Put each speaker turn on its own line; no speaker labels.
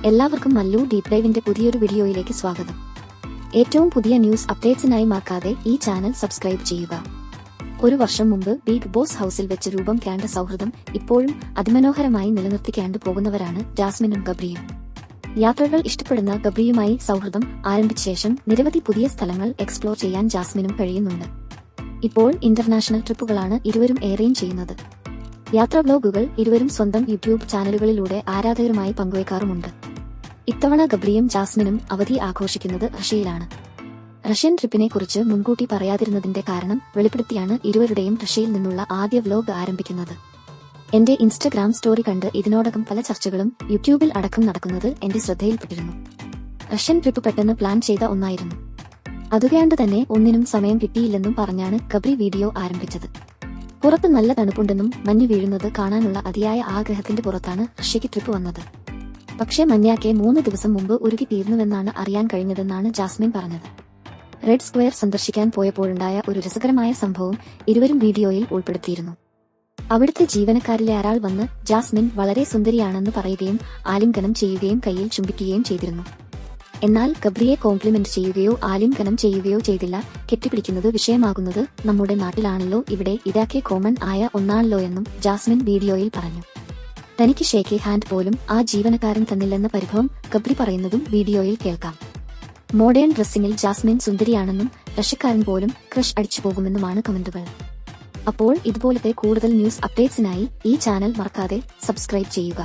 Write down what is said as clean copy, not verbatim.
എല്ലാവർക്കും മല്ലു ഡീപ് ഡൈവിന്റെ പുതിയൊരു വീഡിയോയിലേക്ക് സ്വാഗതം. ഏറ്റവും പുതിയ ന്യൂസ് അപ്ഡേറ്റ്സിനായി മറക്കാതെ ഈ ചാനൽ സബ്സ്ക്രൈബ് ചെയ്യുക. ഒരു വർഷം മുമ്പ് ബിഗ് ബോസ് ഹൌസിൽ വെച്ച് രൂപം കണ്ട സൗഹൃദം ഇപ്പോഴും അതിമനോഹരമായി നിലനിർത്തിക്കാണ്ട് പോകുന്നവരാണ് ജാസ്മിനും ഗബ്രിയും. യാത്രകൾ ഇഷ്ടപ്പെടുന്ന ഗബ്രിയുമായി സൗഹൃദം ആരംഭിച്ച ശേഷം നിരവധി പുതിയ സ്ഥലങ്ങൾ എക്സ്പ്ലോർ ചെയ്യാൻ ജാസ്മിനും കഴിയുന്നുണ്ട്. ഇപ്പോൾ ഇന്റർനാഷണൽ ട്രിപ്പുകളാണ് ഇരുവരും ഏറെയും ചെയ്യുന്നത്. യാത്രാ വ്ലോഗുകൾ ഇരുവരും സ്വന്തം യൂട്യൂബ് ചാനലുകളിലൂടെ ആരാധകരുമായി പങ്കുവയ്ക്കാറുമുണ്ട്. ഇത്തവണ ഗബ്രിയും ജാസ്മിനും അവധി ആഘോഷിക്കുന്നത് റഷ്യയിലാണ്. റഷ്യൻ ട്രിപ്പിനെ കുറിച്ച് മുൻകൂട്ടി പറയാതിരുന്നതിന്റെ കാരണം വെളിപ്പെടുത്തിയാണ് ഇരുവരുടെയും റഷ്യയിൽ നിന്നുള്ള ആദ്യ വ്ലോഗ് ആരംഭിക്കുന്നത്. എന്റെ ഇൻസ്റ്റഗ്രാം സ്റ്റോറി കണ്ട് ഇതിനോടകം പല ചർച്ചകളും യൂട്യൂബിൽ അടക്കം നടക്കുന്നത് എന്റെ ശ്രദ്ധയിൽപ്പെട്ടിരുന്നു. റഷ്യൻ ട്രിപ്പ് പെട്ടെന്ന് പ്ലാൻ ചെയ്ത ഒന്നായിരുന്നു. അതുകൊണ്ട് തന്നെ ഒന്നിനും സമയം കിട്ടിയില്ലെന്നും പറഞ്ഞാണ് ഗബ്രി വീഡിയോ ആരംഭിച്ചത്. പുറത്ത് നല്ല തണുപ്പുണ്ടെന്നും മഞ്ഞ് വീഴുന്നത് കാണാനുള്ള അതിയായ ആഗ്രഹത്തിന്റെ പുറത്താണ് റഷ്യയ്ക്ക് ട്രിപ്പ് വന്നത്. പക്ഷേ മഞ്ഞാക്കെ 3 ദിവസം മുമ്പ് ഉരുകി തീർന്നുവെന്നാണ് അറിയാൻ കഴിഞ്ഞതെന്നാണ് ജാസ്മിൻ പറഞ്ഞത്. റെഡ് സ്ക്വയർ സന്ദർശിക്കാൻ പോയപ്പോഴുണ്ടായ ഒരു രസകരമായ സംഭവം ഇരുവരും വീഡിയോയിൽ ഉൾപ്പെടുത്തിയിരുന്നു. അവിടുത്തെ ജീവനക്കാരിലെ ഒരാൾ വന്ന് ജാസ്മിൻ വളരെ സുന്ദരിയാണെന്ന് പറയുകയും ആലിംഗനം ചെയ്യുകയും കയ്യിൽ ചുംബിക്കുകയും ചെയ്തിരുന്നു. എന്നാൽ ഗബ്രിയെ കോംപ്ലിമെന്റ് ചെയ്യുകയോ ആലിംഗനം ചെയ്യുകയോ ചെയ്തില്ല. കെട്ടിപ്പിടിക്കുന്നത് വിഷയമാകുന്നത് നമ്മുടെ നാട്ടിലാണല്ലോ, ഇവിടെ ഇതൊക്കെ കോമൺ ആയ ഒന്നാണല്ലോ എന്നും ജാസ്മിൻ വീഡിയോയിൽ പറഞ്ഞു. തനിക്ക് ഷേക്ക് ഹാൻഡ് പോലും ആ ജീവനക്കാരൻ തന്നില്ലെന്ന പരിഭവം ഗബ്രി പറയുന്നതും വീഡിയോയിൽ കേൾക്കാം. മോഡേൺ ഡ്രസ്സിംഗിൽ ജാസ്മിൻ സുന്ദരിയാണെന്നും റഷ്യക്കാരൻ പോലും ക്രഷ് അടിച്ചു പോകുമെന്നുമാണ് കമന്റുകൾ. അപ്പോൾ ഇതുപോലത്തെ കൂടുതൽ ന്യൂസ് അപ്ഡേറ്റ്സിനായി ഈ ചാനൽ മറക്കാതെ സബ്സ്ക്രൈബ് ചെയ്യുക.